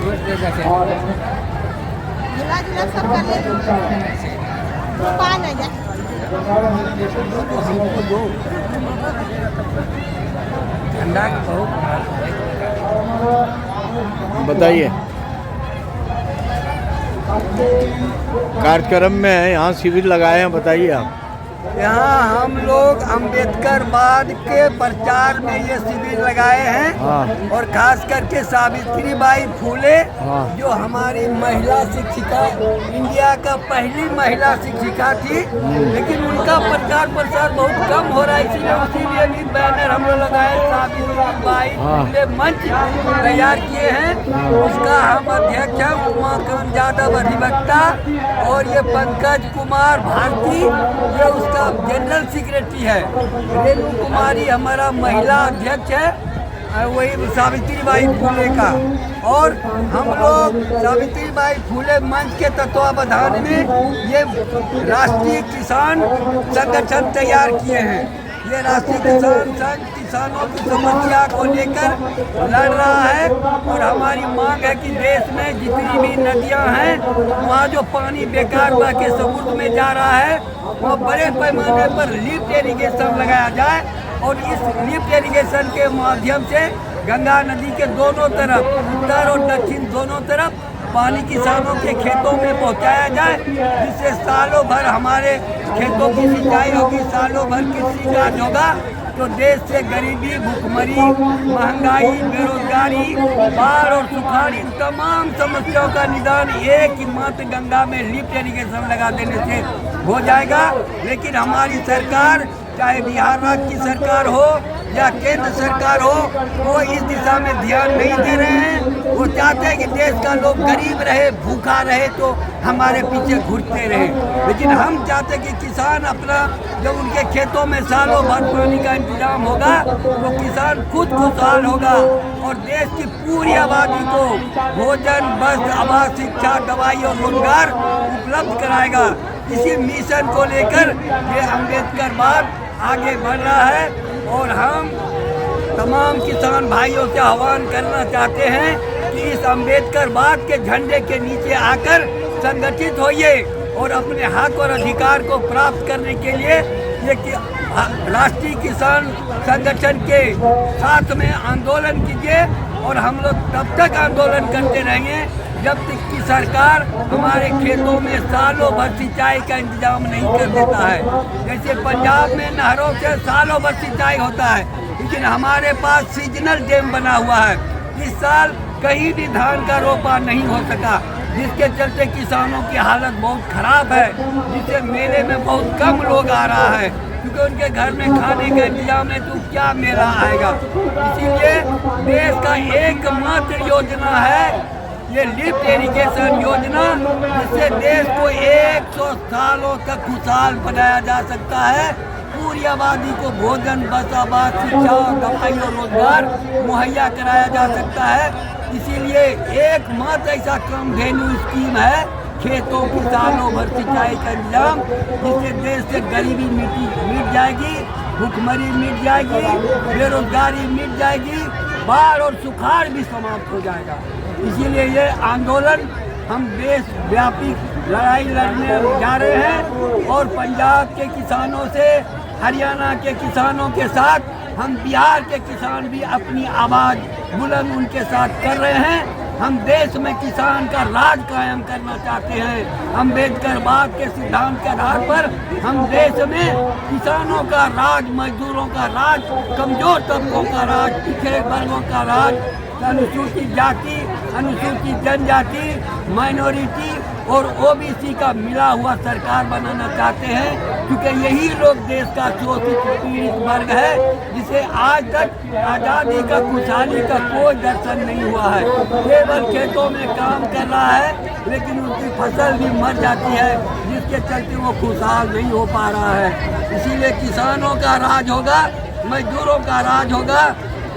जिला जिला सब कर ले दुकान है ठंडा बताइए। कार्यक्रम में यहाँ शिविर लगाए हैं, बताइए आप। यहाँ हम लोग अम्बेडकरवाद के प्रचार में ये शिविर लगाए हैं। हाँ। और खास करके सावित्रीबाई फूले हाँ। जो हमारी महिला शिक्षिका, इंडिया का पहली महिला शिक्षिका थी, लेकिन उनका प्रचार प्रसार बहुत कम हो रहा है, इसीलिए भी बैनर हम लोग लगाए, सावित्रीबाई फूले मंच तैयार किए हैं। उसका हम अध्यक्ष हैं उमाकांत यादव अधिवक्ता, और ये पंकज कुमार भारती ये उसका जनरल सेक्रेटरी है। रेणु कुमारी हमारा महिला अध्यक्ष है, वही सावित्रीबाई फूले का। और हम लोग सावित्रीबाई फूले मंच के तत्वावधान में ये राष्ट्रीय किसान संगठन तैयार किए हैं। ये राष्ट्रीय किसान संघ किसानों की समस्या को लेकर लड़ रहा है, और हमारी मांग है कि देश में जितनी भी नदियां हैं वहाँ जो पानी बेकार बह के समुद्र में जा रहा है, वो बड़े पैमाने पर लिफ्ट इरिगेशन लगाया जाए, और इस लिफ्ट इरिगेशन के माध्यम से गंगा नदी के दोनों तरफ, उत्तर और दक्षिण दोनों तरफ पानी किसानों के खेतों में पहुंचाया जाए, जिससे सालों भर हमारे खेतों की सिंचाई होगी, सालों भर कृषि काज होगा, तो देश से गरीबी, भुखमरी, महंगाई, बेरोजगारी, बाढ़ और सुखाड़, इन तमाम समस्याओं का निदान एक ही मात्र गंगा में लिफ्ट इरिगेशन लगा देने से हो जाएगा। लेकिन हमारी सरकार, चाहे बिहार राज्य की सरकार हो या केंद्र सरकार हो, वो इस दिशा में ध्यान नहीं दे रहे हैं। वो चाहते हैं कि देश का लोग गरीब रहे, भूखा रहे, तो हमारे पीछे घुटते रहे। लेकिन हम चाहते हैं कि किसान अपना, जब उनके खेतों में सालों भर पानी का इंतजाम होगा, तो किसान खुद खुशहाल होगा, और देश की पूरी आबादी को भोजन, वस्त्र, आवास, शिक्षा, दवाई और रोजगार उपलब्ध कराएगा। इसी मिशन को लेकर ये अम्बेडकरवाद आगे बढ़ रहा है, और हम तमाम किसान भाइयों से आह्वान करना चाहते हैं कि इस अम्बेडकरवाद के झंडे के नीचे आकर संगठित होइए, और अपने हक और अधिकार को प्राप्त करने के लिए ये राष्ट्रीय किसान संगठन के साथ में आंदोलन कीजिए। और हम लोग तब तक आंदोलन करते रहेंगे जब तक कि सरकार हमारे खेतों में सालों भर सिंचाई का इंतजाम नहीं कर देता है। जैसे पंजाब में नहरों से सालों भर सिंचाई होता है, लेकिन हमारे पास सीजनल डैम बना हुआ है। इस साल कहीं भी धान का रोपा नहीं हो सका, जिसके चलते किसानों की हालत बहुत खराब है, जिससे मेले में बहुत कम लोग आ रहा है, क्योंकि उनके घर में खाने का इंतजाम नहीं, तो क्या मेला आएगा। इसीलिए देश का एकमात्र योजना है ये लिफ्ट इरिगेशन योजना, जिससे देश को 100 सालों तक खुशहाल बनाया जा सकता है। पूरी आबादी को भोजन, बस, आवास, शिक्षा, दवाई और रोजगार मुहैया कराया जा सकता है। इसीलिए एकमात्र ऐसा कामधेनु स्कीम है खेतों की सालों भर सिंचाई का इंतजाम, जिससे देश से गरीबी मिट जाएगी, भुखमरी मिट जाएगी, बेरोजगारी मिट जाएगी, बाढ़ और सुखाड़ भी समाप्त हो जाएगा। इसीलिए ये आंदोलन हम देश व्यापी लड़ाई लड़ने जा रहे हैं, और पंजाब के किसानों से, हरियाणा के किसानों के साथ हम बिहार के किसान भी अपनी आवाज़ बुलंद उनके साथ कर रहे हैं। हम देश में किसान का राज कायम करना चाहते हैं। अम्बेडकरवाद के सिद्धांत के आधार पर हम देश में किसानों का राज, मजदूरों का राज, कमजोर तबकों का राज, पिछड़े वर्गों का राज, अनुसूचित जाति, अनुसूचित जनजाति, माइनॉरिटी और ओबीसी का मिला हुआ सरकार बनाना चाहते हैं, क्योंकि यही लोग देश का शोषित पीड़ित वर्ग है, जिसे आज तक आज़ादी का, खुशहाली का कोई दर्शन नहीं हुआ है। केवल खेतों में काम कर रहा है, लेकिन उनकी फसल भी मर जाती है, जिसके चलते वो खुशहाल नहीं हो पा रहा है। इसीलिए किसानों का राज होगा, मजदूरों का राज होगा,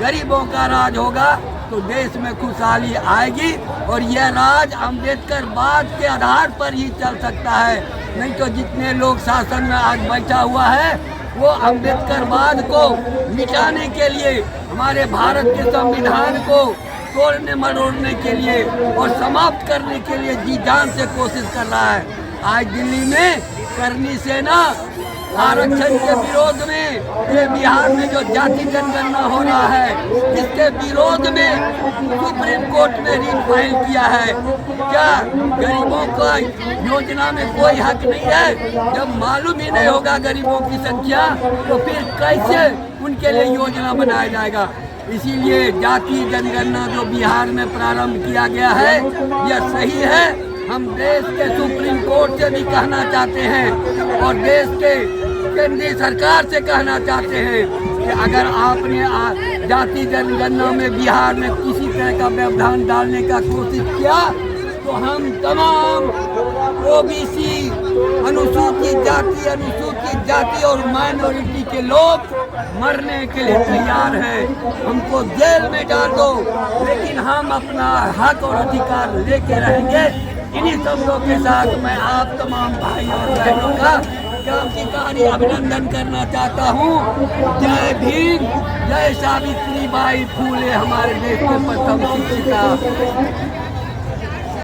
गरीबों का राज होगा, तो देश में खुशहाली आएगी। और यह राज अम्बेडकरवाद के आधार पर ही चल सकता है। नहीं तो जितने लोग शासन में आज बैठा हुआ है, वो अम्बेडकरवाद को मिटाने के लिए, हमारे भारत के संविधान को तोड़ने मरोड़ने के लिए और समाप्त करने के लिए जी जान से कोशिश कर रहा है। आज दिल्ली में करनी सेना आरक्षण के विरोध में ये बिहार में जो जाति जनगणना हो रहा है, इसके विरोध में सुप्रीम कोर्ट में रिट फाइल किया है। क्या गरीबों का योजना में कोई हक नहीं है? जब मालूम ही नहीं होगा गरीबों की संख्या, तो फिर कैसे उनके लिए योजना बनाया जाएगा? इसीलिए जाति जनगणना जो बिहार में प्रारंभ किया गया है, यह सही है। हम देश के सुप्रीम कोर्ट से भी कहना चाहते हैं और देश के केंद्रीय सरकार से कहना चाहते हैं कि अगर आपने जाति जनगणना में बिहार में किसी तरह का व्यवधान डालने का कोशिश किया, तो हम तमाम ओबीसी, अनुसूचित जाति और माइनॉरिटी के लोग मरने के लिए तैयार हैं। हमको जेल में डाल दो, लेकिन हम अपना हक और अधिकार लेके रहेंगे। इन्हीं शब्दों के साथ मैं आप तमाम भाई और बहनों का क्रांतिकारी अभिनंदन करना चाहता हूँ। जय भीम, जय सावित्रीबाई फूले, हमारे देश के प्रथम शिक्षिका।